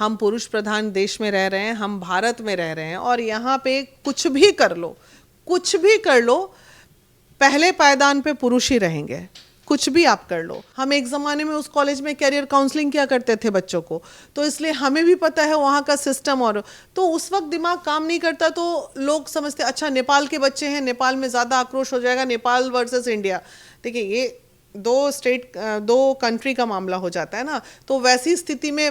हम पुरुष प्रधान देश में रह रहे हैं, हम भारत में रह रहे हैं, और यहाँ पे कुछ भी कर लो, कुछ भी कर लो, पहले पायदान पे पुरुष ही रहेंगे। कुछ भी आप कर लो। हम एक ज़माने में उस कॉलेज में कैरियर काउंसलिंग किया करते थे बच्चों को, तो इसलिए हमें भी पता है वहाँ का सिस्टम। और तो उस वक्त दिमाग काम नहीं करता, तो लोग समझते अच्छा नेपाल के बच्चे हैं, नेपाल में ज़्यादा आक्रोश हो जाएगा, नेपाल वर्सेस इंडिया। देखिए ये दो कंट्री का मामला हो जाता है ना, तो वैसी स्थिति में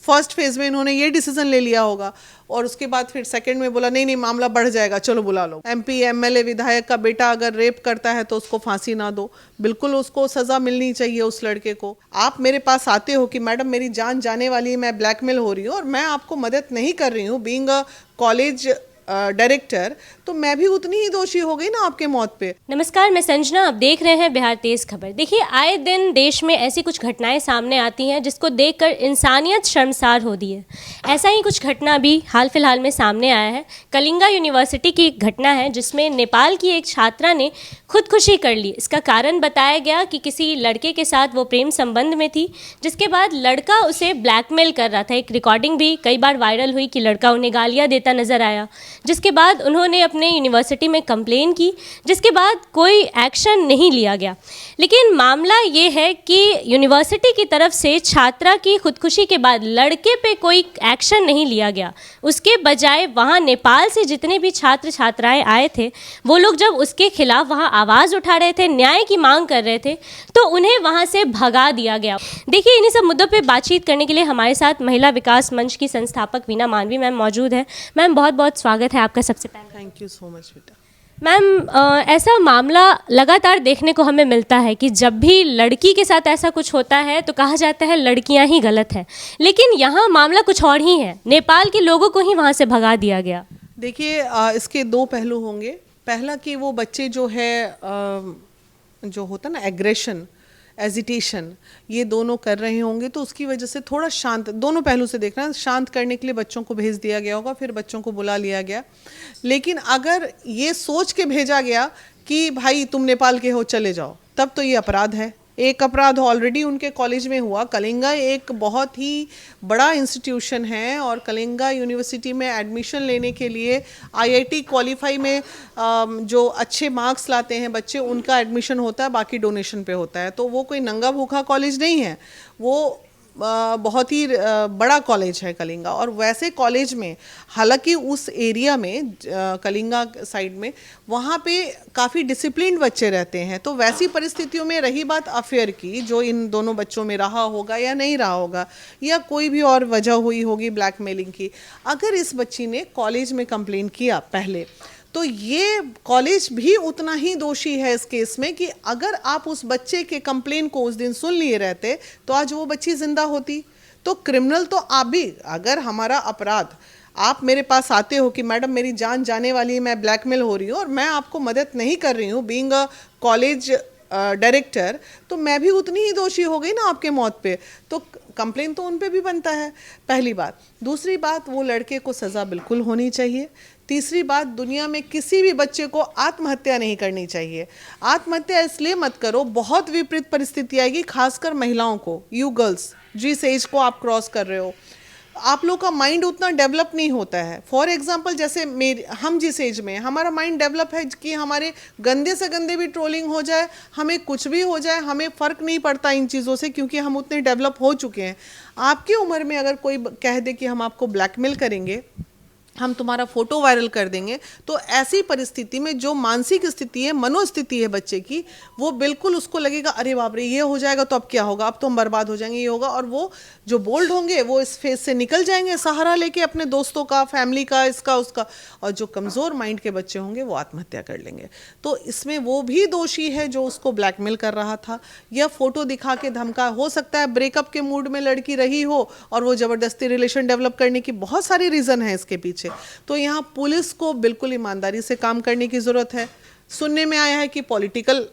फर्स्ट फेज में इन्होंने ये डिसीजन ले लिया होगा, और उसके बाद फिर सेकंड में बोला नहीं नहीं मामला बढ़ जाएगा, चलो बुला लो। एमपी एमएलए विधायक का बेटा अगर रेप करता है तो उसको फांसी ना दो, बिल्कुल उसको सजा मिलनी चाहिए उस लड़के को। आप मेरे पास आते हो कि मैडम मेरी जान जाने वाली है, मैं ब्लैकमेल हो रही हूँ और मैं आपको मदद नहीं कर रही हूँ बीइंग अ कॉलेज डायरेक्टर, तो मैं भी उतनी ही दोषी हो गई ना आपके मौत पे। नमस्कार, मैं संजना, आप देख रहे हैं बिहार तेज खबर। देखिए, आए दिन देश में ऐसी कुछ घटनाएं सामने आती हैं जिसको देखकर इंसानियत शर्मसार होती है। ऐसा ही कुछ घटना भी हाल फिलहाल में सामने आया है। कलिंगा यूनिवर्सिटी की एक घटना है जिसमें नेपाल की एक छात्रा ने खुदकुशी कर ली। इसका कारण बताया गया कि किसी लड़के के साथ वो प्रेम संबंध में थी, जिसके बाद लड़का उसे ब्लैकमेल कर रहा था। एक रिकॉर्डिंग भी कई बार वायरल हुई कि लड़का उन्हें गालियाँ देता नजर आया, जिसके बाद उन्होंने अपने यूनिवर्सिटी में कंप्लेन की, जिसके बाद कोई एक्शन नहीं लिया गया। लेकिन मामला ये है कि यूनिवर्सिटी की तरफ से छात्रा की खुदकुशी के बाद लड़के पे कोई एक्शन नहीं लिया गया। उसके बजाय वहाँ नेपाल से जितने भी छात्र छात्राएं आए थे, वो लोग जब उसके खिलाफ वहाँ आवाज़ उठा रहे थे, न्याय की मांग कर रहे थे, तो उन्हें वहाँ से भगा दिया गया। देखिए, इन्हीं सब मुद्दों पर बातचीत करने के लिए हमारे साथ महिला विकास मंच की संस्थापक वीना मानवी मैम मौजूद है। मैम, बहुत बहुत स्वागत है आपका सबसे पहले। थैंक यू सो मच बेटा। मैम, ऐसा मामला लगातार देखने को हमें मिलता है कि जब भी लड़की के साथ ऐसा कुछ होता है तो कहा जाता है लड़कियां ही गलत हैं, लेकिन यहाँ मामला कुछ और ही है। नेपाल के लोगों को ही वहाँ से भगा दिया गया। देखिए, इसके दो पहलू होंगे। पहला कि वो बच्चे जो है जो होता है ना एग्रेशन, एजिटेशन, ये दोनों कर रहे होंगे, तो उसकी वजह से थोड़ा शांत, दोनों पहलू से देखना, शांत करने के लिए बच्चों को भेज दिया गया होगा, फिर बच्चों को बुला लिया गया। लेकिन अगर ये सोच के भेजा गया कि भाई तुम नेपाल के हो चले जाओ, तब तो ये अपराध है। एक अपराध ऑलरेडी उनके कॉलेज में हुआ। कलिंगा एक बहुत ही बड़ा इंस्टीट्यूशन है, और कलिंगा यूनिवर्सिटी में एडमिशन लेने के लिए आईआईटी क्वालिफाई में जो अच्छे मार्क्स लाते हैं बच्चे, उनका एडमिशन होता है, बाकी डोनेशन पे होता है। तो वो कोई नंगा भूखा कॉलेज नहीं है, वो बहुत ही बड़ा कॉलेज है कलिंगा। और वैसे कॉलेज में, हालांकि उस एरिया में कलिंगा साइड में, वहाँ पे काफ़ी डिसिप्लिन्ड बच्चे रहते हैं। तो वैसी परिस्थितियों में रही बात अफेयर की, जो इन दोनों बच्चों में रहा होगा या नहीं रहा होगा, या कोई भी और वजह हुई होगी ब्लैकमेलिंग की, अगर इस बच्ची ने कॉलेज में कंप्लेन किया पहले, तो ये कॉलेज भी उतना ही दोषी है इस केस में कि अगर आप उस बच्चे के कंप्लेन को उस दिन सुन लिए रहते तो आज वो बच्ची जिंदा होती। तो क्रिमिनल तो आप भी, अगर हमारा अपराध, आप मेरे पास आते हो कि मैडम मेरी जान जाने वाली है, मैं ब्लैकमेल हो रही हूँ और मैं आपको मदद नहीं कर रही हूँ बीइंग अ कॉलेज डायरेक्टर, तो मैं भी उतनी ही दोषी हो गई ना आपके मौत पे। तो कंप्लेन तो उन पे भी बनता है, पहली बात। दूसरी बात, वो लड़के को सज़ा बिल्कुल होनी चाहिए। तीसरी बात, दुनिया में किसी भी बच्चे को आत्महत्या नहीं करनी चाहिए। आत्महत्या इसलिए मत करो, बहुत विपरीत परिस्थिति आएगी, खासकर महिलाओं को। यू गर्ल्स, जिस एज को आप क्रॉस कर रहे हो, आप लोग का माइंड उतना डेवलप नहीं होता है। फॉर एग्जांपल, जैसे हम जिस एज में, हमारा माइंड डेवलप है कि हमारे गंदे से गंदे भी ट्रोलिंग हो जाए, हमें कुछ भी हो जाए, हमें फ़र्क नहीं पड़ता इन चीज़ों से, क्योंकि हम उतने डेवलप हो चुके हैं। आपकी उम्र में अगर कोई कह दे कि हम आपको ब्लैकमेल करेंगे, हम तुम्हारा फोटो वायरल कर देंगे, तो ऐसी परिस्थिति में जो मानसिक स्थिति है, मनोस्थिति है बच्चे की, वो बिल्कुल उसको लगेगा अरे बाप रे ये हो जाएगा तो अब क्या होगा, अब तो हम बर्बाद हो जाएंगे, ये होगा। और वो जो बोल्ड होंगे वो इस फेज से निकल जाएंगे, सहारा लेके अपने दोस्तों का, फैमिली का, इसका उसका। और जो कमज़ोर माइंड के बच्चे होंगे वो आत्महत्या कर लेंगे। तो इसमें वो भी दोषी है जो उसको ब्लैकमेल कर रहा था, या फोटो दिखा के धमका। हो सकता है ब्रेकअप के मूड में लड़की रही हो और वो ज़बरदस्ती रिलेशन डेवलप करने की बहुत सारी रीज़न है इसके पीछे। तो यहाँ पुलिस को बिल्कुल ईमानदारी से काम करने की ज़रूरत है। सुनने में आया है कि पॉलिटिकल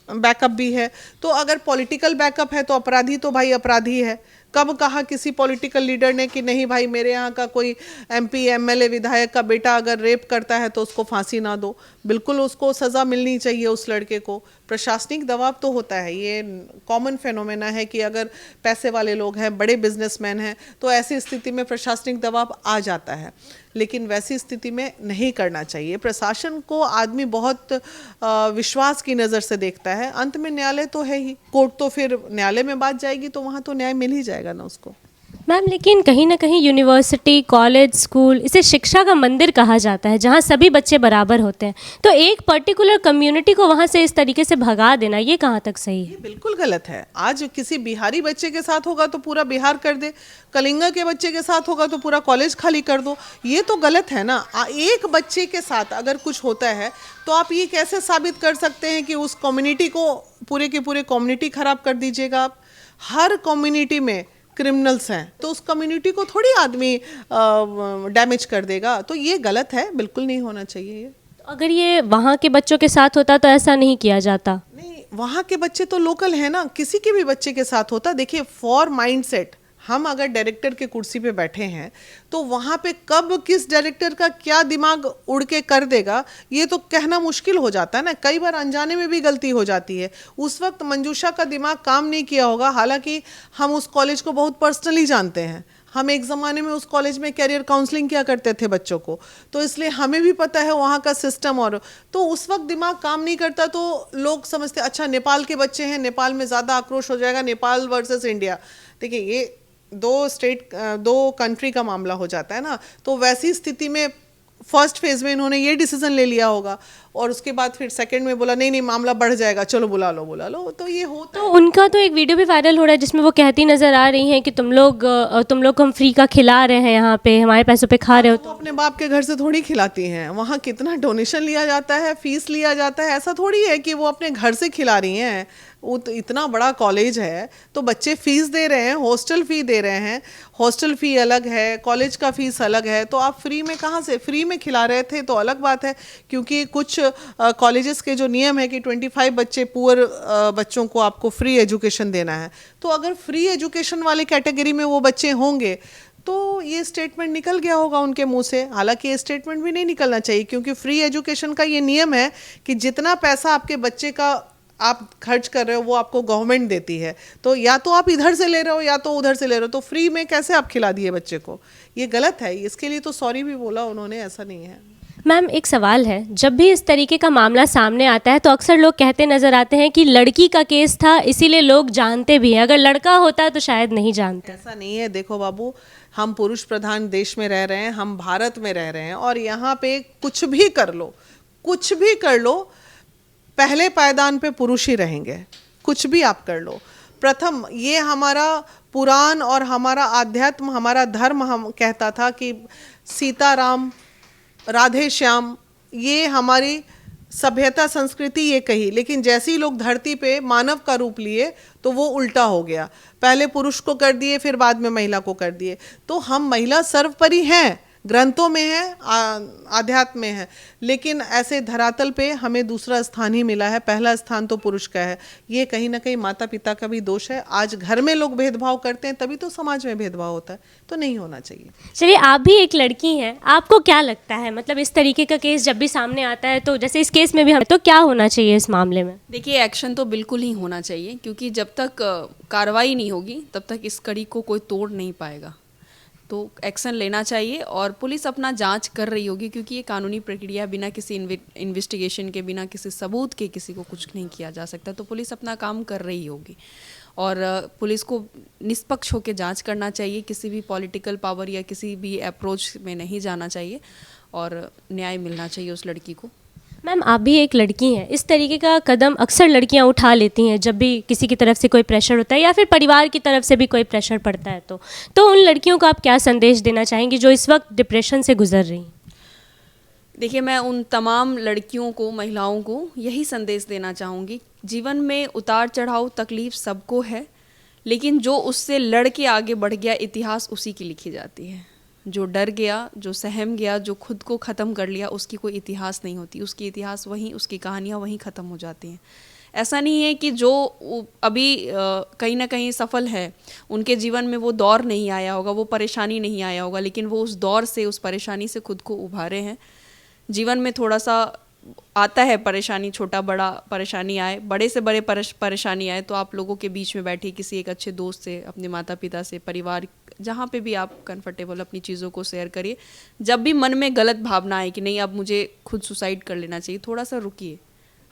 बैकअप भी है, तो अगर पॉलिटिकल बैकअप है तो अपराधी तो भाई अपराधी है, कब कहा किसी पॉलिटिकल लीडर ने कि नहीं भाई मेरे यहाँ का कोई एमपी एमएलए विधायक का बेटा अगर रेप करता है तो उसको फांसी ना दो, बिल्कुल उसको सज़ा मिलनी चाहिए उस लड़के को। प्रशासनिक दबाव तो होता है, ये कॉमन फेनोमेना है कि अगर पैसे वाले लोग हैं, बड़े बिजनेसमैन हैं, तो ऐसी स्थिति में प्रशासनिक दबाव आ जाता है, लेकिन वैसी स्थिति में नहीं करना चाहिए। प्रशासन को आदमी बहुत विश्वास की नज़र से देखता है, अंत में न्यायालय तो है ही, कोर्ट तो फिर न्यायालय में बात जाएगी तो वहाँ तो न्याय मिल ही जाएगा ना उसको। मैम लेकिन कहीं ना कहीं यूनिवर्सिटी, कॉलेज, स्कूल, इसे शिक्षा का मंदिर कहा जाता है जहाँ सभी बच्चे बराबर होते हैं, तो एक पर्टिकुलर कम्युनिटी को वहाँ से इस तरीके से भगा देना ये कहाँ तक सही है? ये बिल्कुल गलत है। आज किसी बिहारी बच्चे के साथ होगा तो पूरा बिहार कर दे, कलिंगा के बच्चे के साथ होगा तो पूरा कॉलेज खाली कर दो, ये तो गलत है ना। एक बच्चे के साथ अगर कुछ होता है तो आप ये कैसे साबित कर सकते हैं कि उस कम्युनिटी को, पूरे के पूरे कम्युनिटी खराब कर दीजिएगा आप? हर कम्युनिटी में क्रिमिनल्स हैं तो उस कम्युनिटी को थोड़ी आदमी डैमेज कर देगा, तो ये गलत है, बिल्कुल नहीं होना चाहिए ये। अगर ये वहाँ के बच्चों के साथ होता तो ऐसा नहीं किया जाता। नहीं, वहाँ के बच्चे तो लोकल है ना, किसी के भी बच्चे के साथ होता। देखिए फॉर माइंडसेट, हम अगर डायरेक्टर के कुर्सी पे बैठे हैं तो वहाँ पे कब किस डायरेक्टर का क्या दिमाग उड़ के कर देगा ये तो कहना मुश्किल हो जाता है ना। कई बार अनजाने में भी गलती हो जाती है। उस वक्त मंजूषा का दिमाग काम नहीं किया होगा, हालांकि हम उस कॉलेज को बहुत पर्सनली जानते हैं। हम एक ज़माने में उस कॉलेज में कैरियर काउंसलिंग किया करते थे बच्चों को, तो इसलिए हमें भी पता है वहाँ का सिस्टम। और तो उस वक्त दिमाग काम नहीं करता तो लोग समझते अच्छा नेपाल के बच्चे हैं, नेपाल में ज़्यादा आक्रोश हो जाएगा, नेपाल वर्सेस इंडिया। देखिए ये दो कंट्री का मामला हो जाता है ना, तो वैसी स्थिति में फर्स्ट फेज में इन्होंने ये डिसीजन ले लिया होगा और उसके बाद फिर सेकंड में बोला नहीं नहीं मामला बढ़ जाएगा, चलो बुला लो, तो ये होता तो उनका तो एक वीडियो भी वायरल हो रहा है जिसमें वो कहती नज़र आ रही हैं कि तुम लोग को हम फ्री का खिला रहे हैं, यहाँ पे हमारे पैसों पे खा रहे हो। तो अपने बाप के घर से थोड़ी खिलाती हैं, वहाँ कितना डोनेशन लिया जाता है, फीस लिया जाता है, ऐसा थोड़ी है कि वो अपने घर से खिला रही हैं। वो तो इतना बड़ा कॉलेज है तो बच्चे फीस दे रहे हैं, हॉस्टल फ़ी दे रहे हैं, हॉस्टल फ़ी अलग है, कॉलेज का फ़ीस अलग है, तो आप फ्री में कहाँ से, फ्री में खिला रहे थे तो अलग बात है। क्योंकि कुछ कॉलेजेस के जो नियम है कि 25 बच्चे पुअर बच्चों को आपको फ्री एजुकेशन देना है, तो अगर फ्री एजुकेशन वाले कैटेगरी में वो बच्चे होंगे तो ये स्टेटमेंट निकल गया होगा उनके मुंह से। हालांकि ये स्टेटमेंट भी नहीं निकलना चाहिए क्योंकि फ्री एजुकेशन का ये नियम है कि जितना पैसा आपके बच्चे का आप खर्च कर रहे हो वो आपको गवर्नमेंट देती है, तो या तो आप इधर से ले रहे हो या तो उधर से ले रहे हो, तो फ्री में कैसे आप खिला दिए बच्चे को? ये गलत है। इसके लिए तो सॉरी भी बोला उन्होंने, ऐसा नहीं है। मैम एक सवाल है, जब भी इस तरीके का मामला सामने आता है तो अक्सर लोग कहते नज़र आते हैं कि लड़की का केस था इसीलिए लोग जानते भी हैं, अगर लड़का होता तो शायद नहीं जानते। ऐसा नहीं है। देखो बाबू, हम पुरुष प्रधान देश में रह रहे हैं, हम भारत में रह रहे हैं और यहाँ पे कुछ भी कर लो पहले पायदान पे पुरुष ही रहेंगे। कुछ भी आप कर लो, प्रथम ये हमारा पुराण और हमारा आध्यात्म, हमारा धर्म हम कहता था कि सीताराम राधे श्याम, ये हमारी सभ्यता संस्कृति ये कही, लेकिन जैसे ही लोग धरती पे मानव का रूप लिए तो वो उल्टा हो गया। पहले पुरुष को कर दिए, फिर बाद में महिला को कर दिए। तो हम महिला सर्वोपरि हैं, ग्रंथों में है, आध्यात्म में है, लेकिन ऐसे धरातल पे हमें दूसरा स्थान ही मिला है, पहला स्थान तो पुरुष का है। ये कहीं ना कहीं माता पिता का भी दोष है। आज घर में लोग भेदभाव करते हैं तभी तो समाज में भेदभाव होता है, तो नहीं होना चाहिए। चलिए, आप भी एक लड़की हैं, आपको क्या लगता है, मतलब इस तरीके का केस जब भी सामने आता है तो जैसे इस केस में भी हम, तो क्या होना चाहिए इस मामले में? देखिए, एक्शन तो बिल्कुल ही होना चाहिए क्योंकि जब तक कार्रवाई नहीं होगी तब तक इस कड़ी को कोई तोड़ नहीं पाएगा। तो एक्शन लेना चाहिए और पुलिस अपना जांच कर रही होगी क्योंकि ये कानूनी प्रक्रिया बिना किसी इन्वेस्टिगेशन के, बिना किसी सबूत के किसी को कुछ नहीं किया जा सकता। तो पुलिस अपना काम कर रही होगी और पुलिस को निष्पक्ष होकर जांच करना चाहिए, किसी भी पॉलिटिकल पावर या किसी भी अप्रोच में नहीं जाना चाहिए और न्याय मिलना चाहिए उस लड़की को। मैम आप भी एक लड़की हैं, इस तरीके का कदम अक्सर लड़कियां उठा लेती हैं जब भी किसी की तरफ से कोई प्रेशर होता है या फिर परिवार की तरफ से भी कोई प्रेशर पड़ता है, तो उन लड़कियों को आप क्या संदेश देना चाहेंगी जो इस वक्त डिप्रेशन से गुजर रही हैं? देखिए, मैं उन तमाम लड़कियों को, महिलाओं को यही संदेश देना चाहूँगी, जीवन में उतार चढ़ाव तकलीफ सबको है, लेकिन जो उससे लड़ के आगे बढ़ गया इतिहास उसी की लिखी जाती है। जो डर गया, जो सहम गया, जो खुद को ख़त्म कर लिया, उसकी कोई इतिहास नहीं होती। उसकी इतिहास वहीं, उसकी कहानियाँ वहीं ख़त्म हो जाती हैं। ऐसा नहीं है कि जो अभी कहीं ना कहीं सफल है, उनके जीवन में वो दौर नहीं आया होगा, वो परेशानी नहीं आया होगा, लेकिन वो उस दौर से, उस परेशानी से खुद को उभारे हैं। जीवन में थोड़ा सा आता है परेशानी, छोटा बड़ा परेशानी आए, बड़े से बड़े परेशानी आए, तो आप लोगों के बीच में बैठे किसी एक अच्छे दोस्त से, अपने माता पिता से, परिवार, जहाँ पे भी आप कंफर्टेबल, अपनी चीज़ों को शेयर करिए। जब भी मन में गलत भावना आए कि नहीं अब मुझे खुद सुसाइड कर लेना चाहिए, थोड़ा सा रुकिए,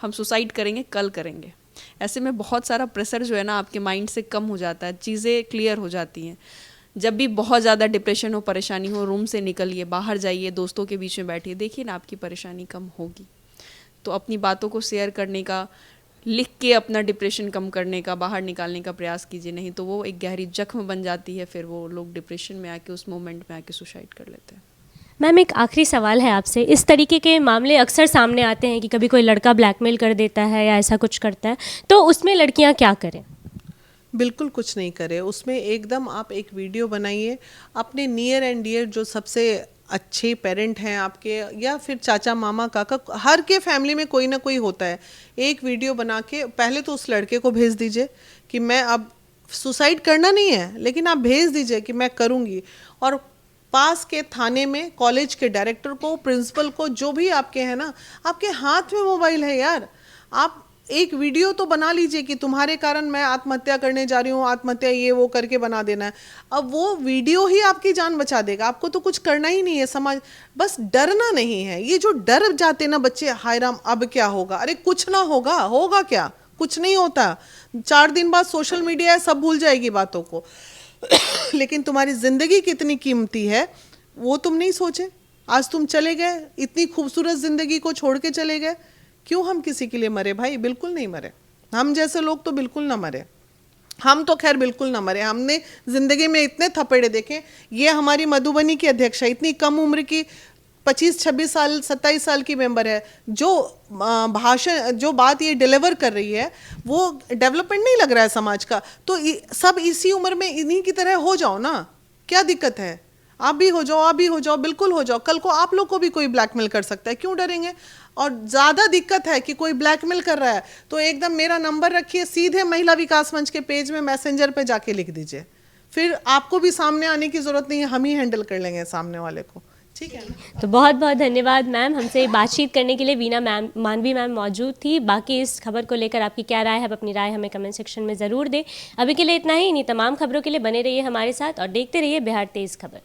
हम सुसाइड करेंगे कल करेंगे। ऐसे में बहुत सारा प्रेशर जो है ना आपके माइंड से कम हो जाता है, चीज़ें क्लियर हो जाती हैं। जब भी बहुत ज़्यादा डिप्रेशन हो, परेशानी हो, रूम से निकलिए, बाहर जाइए, दोस्तों के बीच में बैठिए, देखिए ना आपकी परेशानी कम होगी। तो अपनी बातों को शेयर करने का, लिख के अपना डिप्रेशन कम करने का, बाहर निकालने का प्रयास कीजिए, नहीं तो वो एक गहरी जख्म बन जाती है, फिर वो लोग डिप्रेशन में आके, उस मोमेंट में आके सुसाइड कर लेते हैं। मैम एक आखिरी सवाल है आपसे, इस तरीके के मामले अक्सर सामने आते हैं कि कभी कोई लड़का ब्लैकमेल कर देता है या ऐसा कुछ करता है, तो उसमें लड़कियां क्या करें? बिल्कुल कुछ नहीं करे उसमें। एकदम आप एक वीडियो बनाइए, अपने नियर एंड डियर जो सबसे अच्छे पेरेंट हैं आपके, या फिर चाचा मामा काका, हर के फैमिली में कोई ना कोई होता है, एक वीडियो बना के पहले तो उस लड़के को भेज दीजिए कि मैं अब सुसाइड करना नहीं है, लेकिन आप भेज दीजिए कि मैं करूँगी। और पास के थाने में, कॉलेज के डायरेक्टर को, प्रिंसिपल को, जो भी आपके हैं ना, आपके हाथ में मोबाइल है यार, आप एक वीडियो तो बना लीजिए कि तुम्हारे कारण मैं आत्महत्या करने जा रही हूँ, आत्महत्या ये वो करके बना देना है। अब वो वीडियो ही आपकी जान बचा देगा, आपको तो कुछ करना ही नहीं है। समाज, बस डरना नहीं है। ये जो डर जाते ना बच्चे, हाय राम अब क्या होगा, अरे कुछ ना होगा, होगा क्या, कुछ नहीं होता। 4 दिन बाद सोशल मीडिया है, सब भूल जाएगी बातों को। लेकिन तुम्हारी जिंदगी कितनी कीमती है वो तुम नहीं सोचे। आज तुम चले गए, इतनी खूबसूरत जिंदगी को छोड़ के चले गए। क्यों हम किसी के लिए मरे भाई? बिल्कुल नहीं मरे। हम जैसे लोग तो बिल्कुल ना मरे। हम तो खैर बिल्कुल ना मरे। हमने जिंदगी में इतने थपेड़े देखे। ये हमारी मधुबनी की अध्यक्षा, इतनी कम उम्र की, 25-26 साल 27 साल की मेंबर है, जो भाषण, जो बात ये डिलीवर कर रही है, वो डेवलपमेंट नहीं लग रहा है समाज का। तो सब इसी उम्र में इन्हीं की तरह हो जाओ ना, क्या दिक्कत है? आप भी हो जाओ, आप भी हो जाओ, बिल्कुल हो जाओ। कल को आप लोग को भी कोई ब्लैकमेल कर सकता है, क्यों डरेंगे? और ज़्यादा दिक्कत है कि कोई ब्लैकमेल कर रहा है तो एकदम मेरा नंबर रखिए, सीधे महिला विकास मंच के पेज में मैसेंजर पे जाके लिख दीजिए, फिर आपको भी सामने आने की ज़रूरत नहीं है, हम ही हैंडल कर लेंगे सामने वाले को। ठीक है ना? तो बहुत बहुत धन्यवाद मैम, हमसे बातचीत करने के लिए। वीना मैम, मानवी मैम मौजूद थी। बाकी इस खबर को लेकर आपकी क्या राय है, आप अपनी राय हमें कमेंट सेक्शन में ज़रूर दें। अभी के लिए इतना ही। इन्हीं तमाम खबरों के लिए बने रहिए हमारे साथ और देखते रहिए बिहार तेज़ खबर।